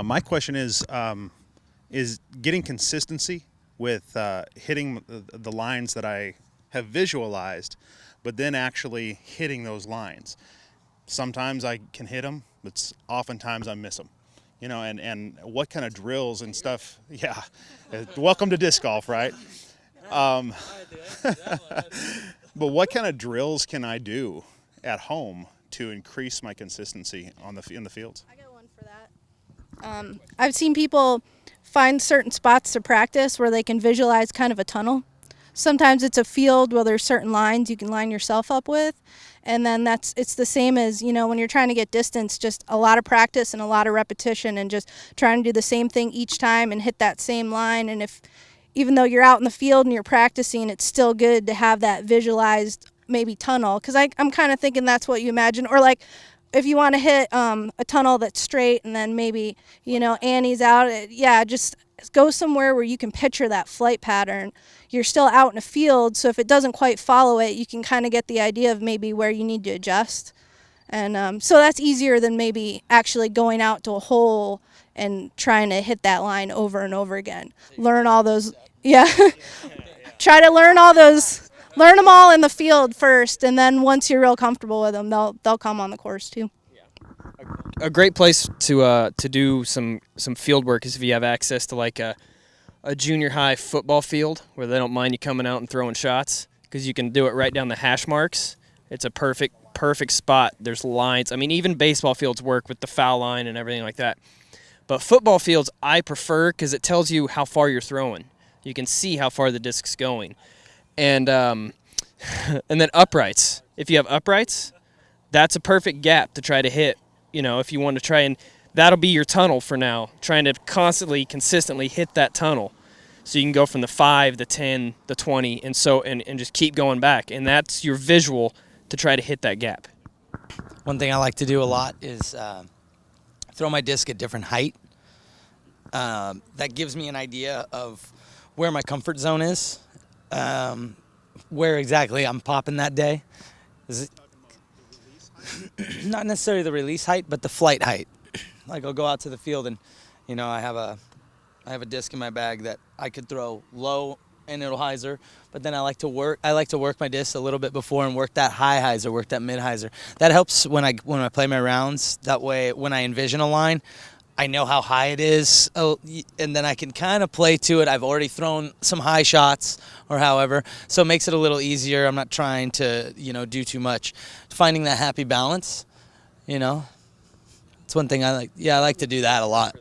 My question is getting consistency with hitting the lines that I have visualized, but then actually hitting those lines. Sometimes I can hit them, but oftentimes I miss them. And what kind of drills and stuff? Yeah, welcome to disc golf, right? Um, but what kind of drills can I do at home to increase my consistency in the fields? I got one for that. I've seen people find certain spots to practice where they can visualize kind of a tunnel. Sometimes it's a field where there's certain lines you can line yourself up with, and then it's the same as, when you're trying to get distance, just a lot of practice and a lot of repetition and just trying to do the same thing each time and hit that same line. And even though you're out in the field and you're practicing, it's still good to have that visualized maybe tunnel, because I'm kind of thinking that's what you imagine. Or like if you want to hit a tunnel that's straight and then maybe, Annie's out, just go somewhere where you can picture that flight pattern. You're still out in a field, so if it doesn't quite follow it, you can kind of get the idea of maybe where you need to adjust. And so that's easier than maybe actually going out to a hole and trying to hit that line over and over again. Learn all those, try to learn all those, learn them all in the field first, and then once you're real comfortable with them, they'll come on the course too. A great place to do some field work is if you have access to like a junior high football field where they don't mind you coming out and throwing shots, because you can do it right down the hash marks. It's a perfect spot. There's lines. I mean, even baseball fields work with the foul line and everything like that. But football fields I prefer because it tells you how far you're throwing. You can see how far the disc's going. And and then uprights. If you have uprights, that's a perfect gap to try to hit. If you want to try, and that'll be your tunnel for now, trying to consistently hit that tunnel. So you can go from the 5, the 10, the 20, and just keep going back. And that's your visual to try to hit that gap. One thing I like to do a lot is throw my disc at different height. That gives me an idea of where my comfort zone is, where exactly I'm popping that day. Not necessarily the release height, but the flight height. Like I'll go out to the field and, I have a disc in my bag that I could throw low and it'll hyzer, but then I like to work my disc a little bit before and work that high hyzer, work that mid hyzer. That helps when I play my rounds. That way, when I envision a line, I know how high it is, and then I can kind of play to it. I've already thrown some high shots or however, so it makes it a little easier. I'm not trying to, do too much. Finding that happy balance, it's one thing I like. Yeah, I like to do that a lot.